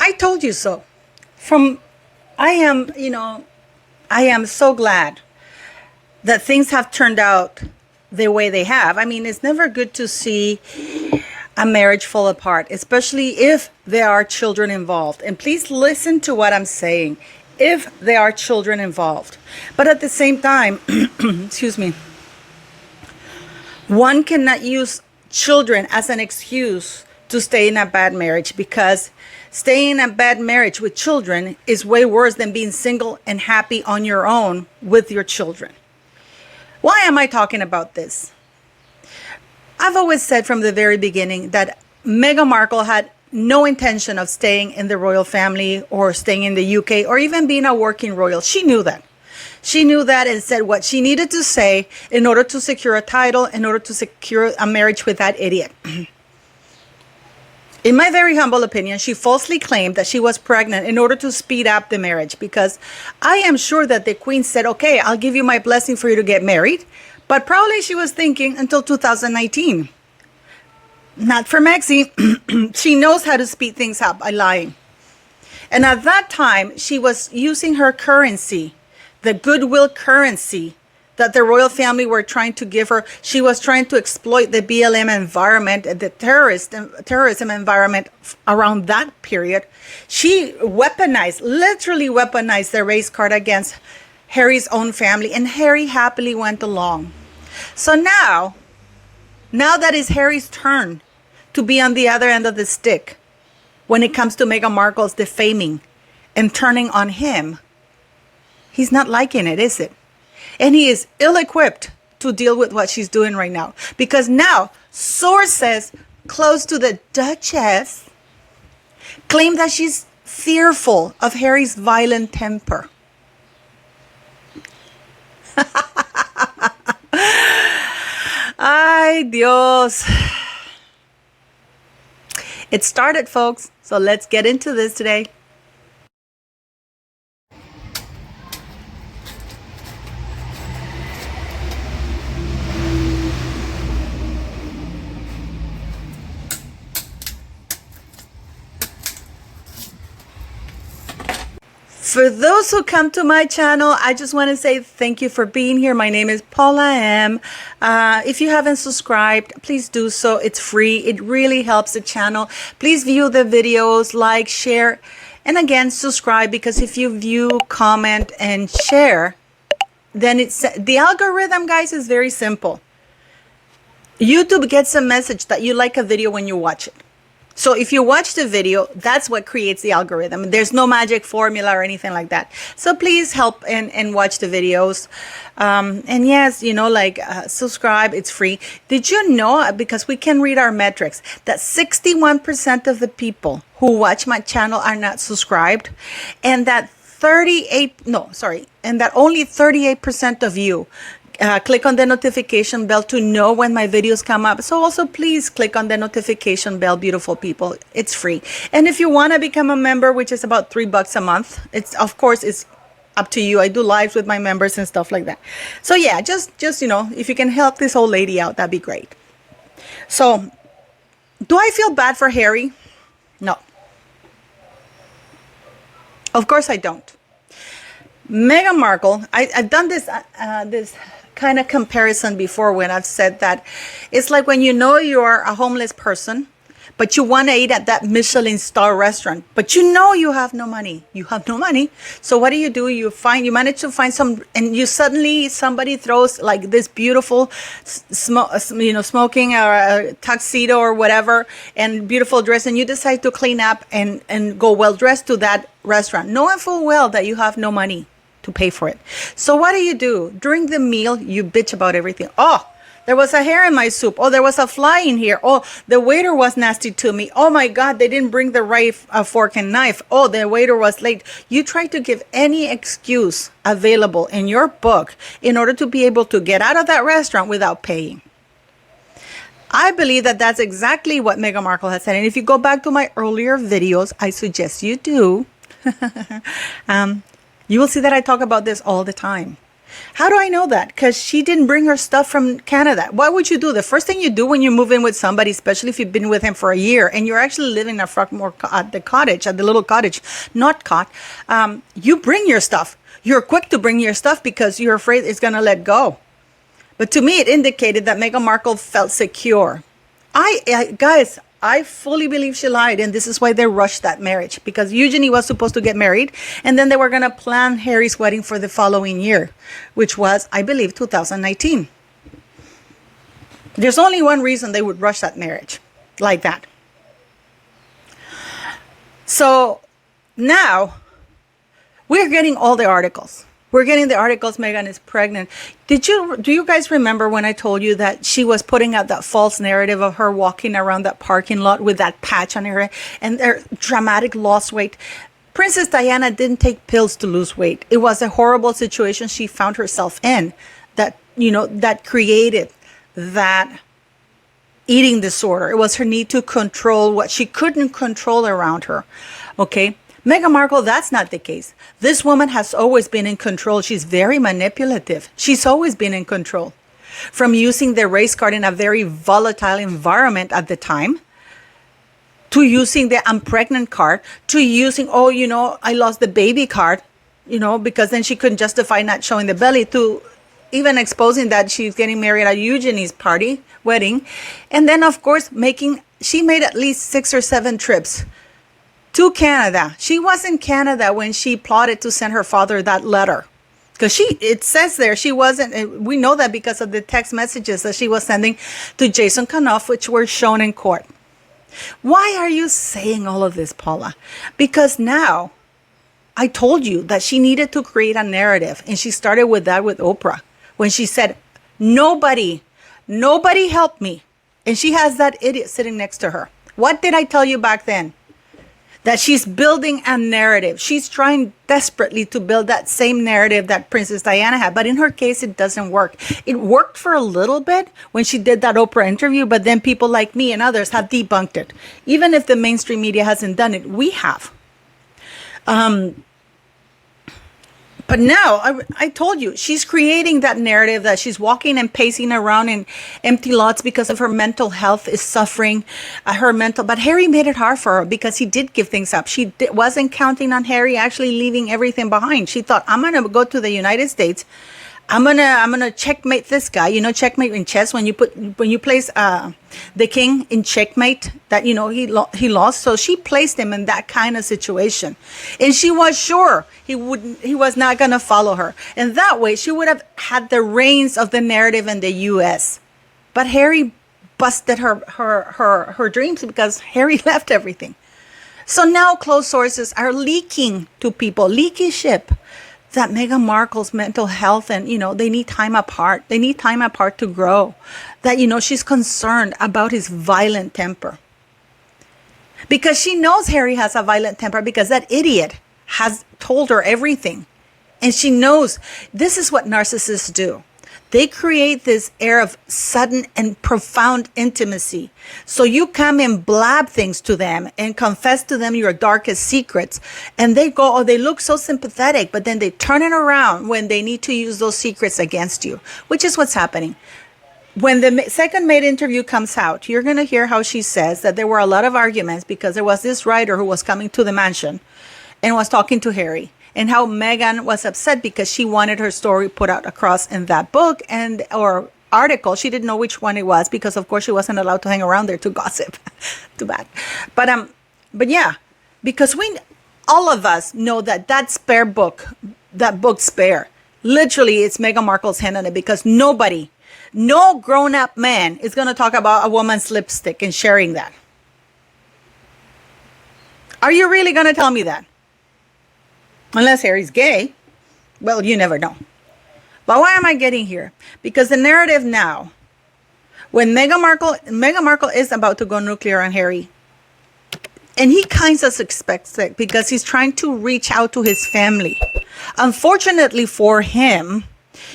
I told you so. From I am, you know, I am so glad that things have turned out the way they have. I mean, it's never good to see a marriage fall apart, especially if there are children involved. And please listen to what I'm saying. If there are children involved. But at the same time, excuse me, one cannot use children as an excuse to stay in a bad marriage, because staying in a bad marriage with children is way worse than being single and happy on your own with your children. Why am I talking about this? I've always said from the very beginning that Meghan Markle had no intention of staying in the royal family or staying in the UK or even being a working royal. She knew that. She knew that and said what she needed to say in order to secure a title, in order to secure a marriage with that idiot. In my very humble opinion, she falsely claimed that she was pregnant in order to speed up the marriage, because I am sure that the queen said, okay, I'll give you my blessing for you to get married. But probably she was thinking until 2019. Not for Maxie. She knows how to speed things up by lying. And at that time, she was using her currency, the goodwill currency that the royal family were trying to give her. She was trying to exploit the BLM environment, the terrorism environment around that period. She weaponized, literally weaponized the race card against Harry's own family, and Harry happily went along. So now that it's Harry's turn to be on the other end of the stick when it comes to Meghan Markle's defaming and turning on him, he's not liking it, is it? And he is ill-equipped to deal with what she's doing right now. Because now, sources close to the Duchess claim that she's fearful of Harry's violent temper. Ay, Dios. It started, folks. So let's get into this today. For those who come to my channel, I just want to say thank you for being here. My name is Paula M. If you haven't subscribed, please do so. It's free. It really helps the channel. Please view the videos, like, share, and again, subscribe, because if you view, comment, and share, then it's the algorithm, guys, is very simple. YouTube gets a message that you like a video when you watch it. So if you watch the video, that's what creates the algorithm. There's no magic formula or anything like that. So please help and watch the videos. And yes, you know, subscribe, it's free. Did you know, because we can read our metrics, that 61% of the people who watch my channel are not subscribed, and that only 38% of you click on the notification bell to know when my videos come up. So also please click on the notification bell, beautiful people. It's free. And if you want to become a member, which is about $3 a month, it's up to you. I do lives with my members and stuff like that. So yeah, just you know, if you can help this old lady out, that'd be great. So do I feel bad for Harry? No. Of course I don't. Meghan Markle, I've done this kind of comparison before, when I've said that it's like when you know you're a homeless person, but you want to eat at that Michelin star restaurant, but you know you have no money. You have no money. So what do? You manage to find some, and you suddenly, somebody throws like this beautiful smoking or a tuxedo or whatever, and beautiful dress, and you decide to clean up and go well dressed to that restaurant, knowing full well that you have no money to pay for it. So what do? During the meal, you bitch about everything. Oh, there was a hair in my soup. Oh, there was a fly in here. Oh, the waiter was nasty to me. Oh my God, they didn't bring the right fork and knife. Oh, the waiter was late. You try to give any excuse available in your book in order to be able to get out of that restaurant without paying. I believe that that's exactly what Meghan Markle has said. And if you go back to my earlier videos, I suggest you do. You will see that I talk about this all the time. How do I know that? Because she didn't bring her stuff from Canada. What would you do? The first thing you do when you move in with somebody, especially if you've been with him for a year and you're actually living at the cottage, at the little cottage, not cot, you bring your stuff. You're quick to bring your stuff because you're afraid it's going to let go. But to me, it indicated that Meghan Markle felt secure. Guys, I fully believe she lied, and this is why they rushed that marriage, because Eugenie was supposed to get married, and then they were going to plan Harry's wedding for the following year, which was, I believe, 2019. There's only one reason they would rush that marriage like that. So now we're getting all the articles. We're getting the articles Meghan is pregnant. Do you guys remember when I told you that she was putting out that false narrative of her walking around that parking lot with that patch on her head and their dramatic lost weight? Princess Diana didn't take pills to lose weight. It was a horrible situation she found herself in that created that eating disorder. It was her need to control what she couldn't control around her. Okay? Meghan Markle, that's not the case. This woman has always been in control. She's very manipulative. She's always been in control. From using the race card in a very volatile environment at the time, to using the I'm pregnant card, to using, I lost the baby card, because then she couldn't justify not showing the belly, to even exposing that she's getting married at Eugenie's wedding. And then, of course, she made at least 6 or 7 trips to Canada. She was in Canada when she plotted to send her father that letter. Because it says there, she wasn't, we know that because of the text messages that she was sending to Jason Kanoff, which were shown in court. Why are you saying all of this, Paula? Because now, I told you that she needed to create a narrative. And she started with that with Oprah. When she said, nobody helped me. And she has that idiot sitting next to her. What did I tell you back then? That she's building a narrative. She's trying desperately to build that same narrative that Princess Diana had. But in her case, it doesn't work. It worked for a little bit when she did that Oprah interview, but then people like me and others have debunked it. Even if the mainstream media hasn't done it, we have. But now, I told you, she's creating that narrative that she's walking and pacing around in empty lots because of her mental health is suffering. But Harry made it hard for her because he did give things up. She wasn't counting on Harry actually leaving everything behind. She thought, I'm going to go to the United States. I'm gonna checkmate this guy. Checkmate in chess when you place the king in checkmate, that he lost. So she placed him in that kind of situation, and she was sure he was not gonna follow her, and that way she would have had the reins of the narrative in the U.S. But Harry busted her dreams because Harry left everything. So now close sources are leaking to people, leaky ship, that Meghan Markle's mental health and, they need time apart. They need time apart to grow. That, she's concerned about his violent temper. Because she knows Harry has a violent temper because that idiot has told her everything. And she knows this is what narcissists do. They create this air of sudden and profound intimacy. So you come and blab things to them and confess to them your darkest secrets. And they look so sympathetic, but then they turn it around when they need to use those secrets against you, which is what's happening. When the second maid interview comes out, you're going to hear how she says that there were a lot of arguments because there was this writer who was coming to the mansion and was talking to Harry. And how Meghan was upset because she wanted her story put out across in that book or article. She didn't know which one it was because, of course, she wasn't allowed to hang around there to gossip. Too bad. But yeah, because all of us know that Spare book, that book Spare, literally it's Meghan Markle's hand on it because no grown-up man is going to talk about a woman's lipstick and sharing that. Are you really going to tell me that? Unless Harry's gay. Well, you never know. But why am I getting here? Because the narrative now, when Meghan Markle is about to go nuclear on Harry, and he kind of expects it because he's trying to reach out to his family. Unfortunately for him,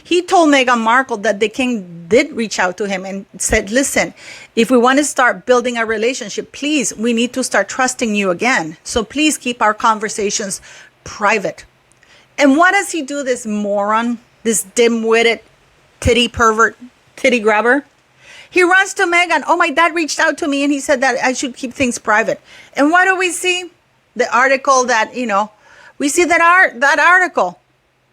he told Meghan Markle that the king did reach out to him and said, listen, if we want to start building a relationship, please, we need to start trusting you again. So please keep our conversations private. And what does he do, this moron? this dim-witted titty pervert, titty grabber. He runs to Meghan. Oh, my dad reached out to me and he said that I should keep things private. And what do we see? The article that, we see that article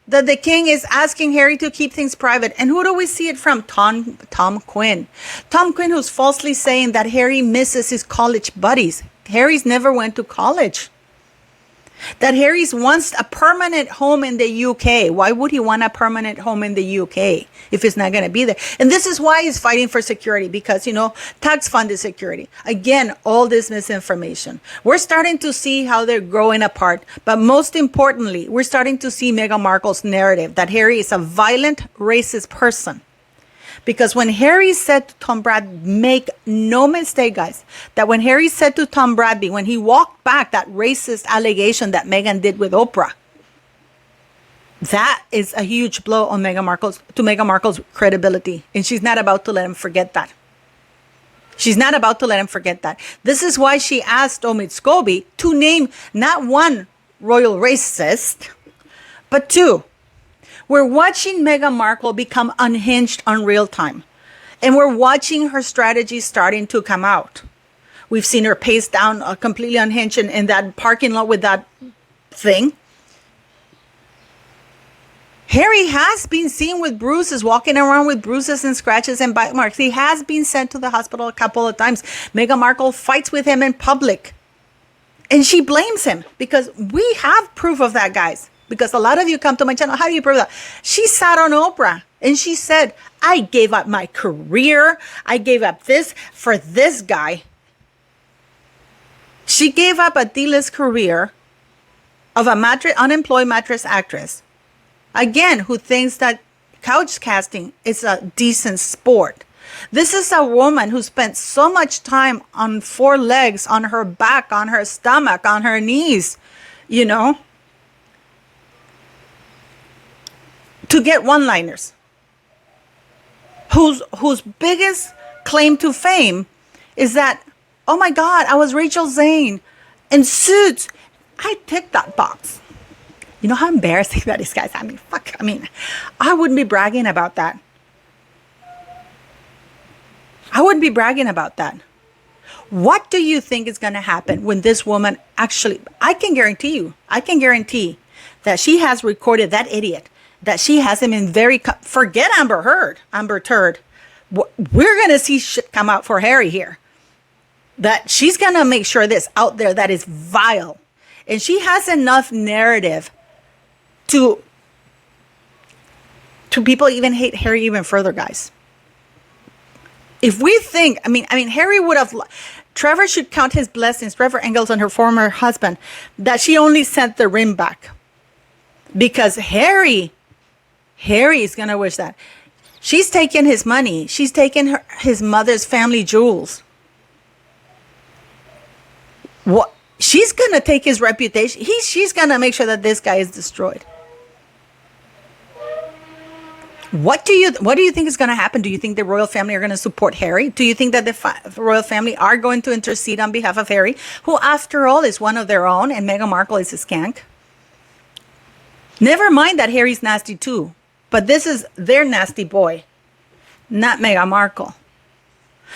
that the king is asking Harry to keep things private. And who do we see it from? Tom Quinn. Tom Quinn, who's falsely saying that Harry misses his college buddies. Harry's never went to college. That Harry's wants a permanent home in the UK. Why would he want a permanent home in the UK if it's not going to be there? And this is why he's fighting for security because, tax funded security. Again, all this misinformation. We're starting to see how they're growing apart. But most importantly, we're starting to see Meghan Markle's narrative that Harry is a violent, racist person. Because when Harry said to Tom Bradby, make no mistake, guys, that when Harry said to Tom Bradby, when he walked back that racist allegation that Meghan did with Oprah, that is a huge blow on Meghan Markle's credibility. And she's not about to let him forget that. She's not about to let him forget that. This is why she asked Omid Scobie to name not one royal racist, but two. We're watching Meghan Markle become unhinged on real time. And we're watching her strategy starting to come out. We've seen her pace down completely unhinged in that parking lot with that thing. Harry has been seen with bruises, walking around with bruises and scratches and bite marks. He has been sent to the hospital a couple of times. Meghan Markle fights with him in public. And she blames him because we have proof of that, guys. Because a lot of you come to my channel, how do you prove that? She sat on Oprah and she said, I gave up my career. I gave up this for this guy. She gave up a D-list career of a unemployed mattress actress. Again, who thinks that couch casting is a decent sport. This is a woman who spent so much time on four legs, on her back, on her stomach, on her knees, to get one-liners, whose biggest claim to fame is that, oh my God, I was Rachel Zane in Suits. I ticked that box. You know how embarrassing that is, guys? I wouldn't be bragging about that. I wouldn't be bragging about that. What do you think is going to happen when this woman actually, I can guarantee that she has recorded that idiot, that she has him in forget Amber Turd. We're going to see shit come out for Harry here. That she's going to make sure this out there that is vile. And she has enough narrative to people even hate Harry even further, guys. If we think, Harry would have, Trevor should count his blessings, Trevor Engels and her former husband, that she only sent the ring back. Because Harry is going to wish that. She's taken his money. She's taken his mother's family jewels. What? She's going to take his reputation. She's going to make sure that this guy is destroyed. What do you think is going to happen? Do you think the royal family are going to support Harry? Do you think that the royal family are going to intercede on behalf of Harry, who after all is one of their own, and Meghan Markle is a skank? Never mind that Harry's nasty too, but this is their nasty boy, not Meghan Markle.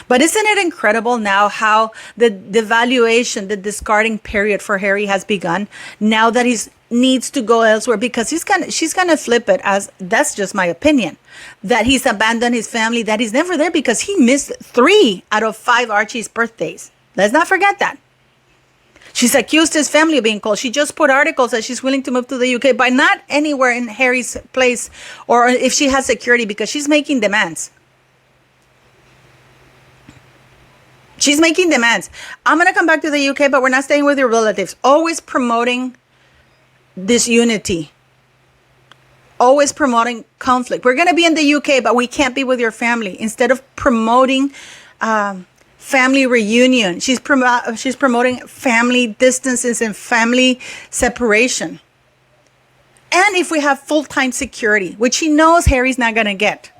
But isn't it incredible now how the devaluation, the discarding period for Harry has begun now that he needs to go elsewhere? Because she's gonna flip it as, that's just my opinion, that he's abandoned his family, that he's never there because he missed 3 out of 5 Archie's birthdays. Let's not forget that. She's accused his family of being cold. She just put articles that she's willing to move to the UK, but not anywhere in Harry's place or if she has security, because she's making demands. She's making demands. I'm going to come back to the UK, but we're not staying with your relatives. Always promoting disunity. Always promoting conflict. We're going to be in the UK, but we can't be with your family. Instead of promoting family reunion, she's promoting family distances and family separation. And if we have full-time security, which she knows Harry's not going to get.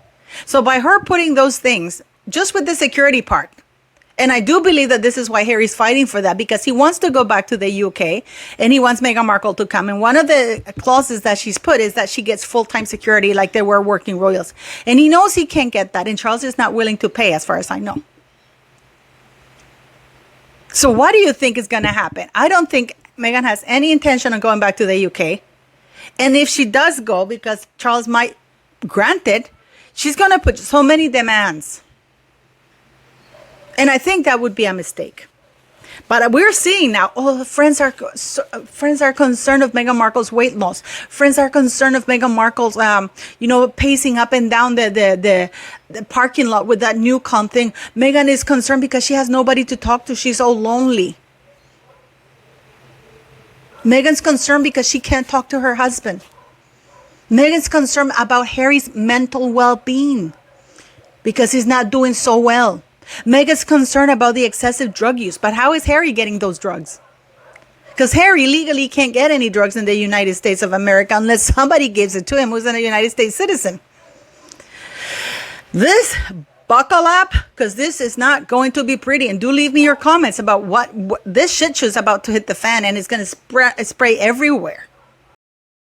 So by her putting those things, just with the security part, And I do believe that this is why Harry's fighting for that, because he wants to go back to the UK and he wants Meghan Markle to come. And one of the clauses that she's put is that she gets full-time security like they were working royals. And he knows he can't get that. And Charles is not willing to pay, as far as I know. So what do you think is going to happen? I don't think Meghan has any intention of going back to the UK. And if she does go, because Charles might grant it, she's going to put so many demands. And I think that would be a mistake. But we're seeing now, friends are concerned of Meghan Markle's weight loss. Friends are concerned of Meghan Markle's, pacing up and down the parking lot with that new con thing. Meghan is concerned because she has nobody to talk to. She's so lonely. Meghan's concerned because she can't talk to her husband. Meghan's concerned about Harry's mental well-being because he's not doing so well. Meghan's concerned about the excessive drug use. But how is Harry getting those drugs? Because Harry legally can't get any drugs in the United States of America unless somebody gives it to him who's a United States citizen. This, buckle up, because this is not going to be pretty. And do leave me your comments about what this shit show is about to hit the fan and it's going to spray everywhere.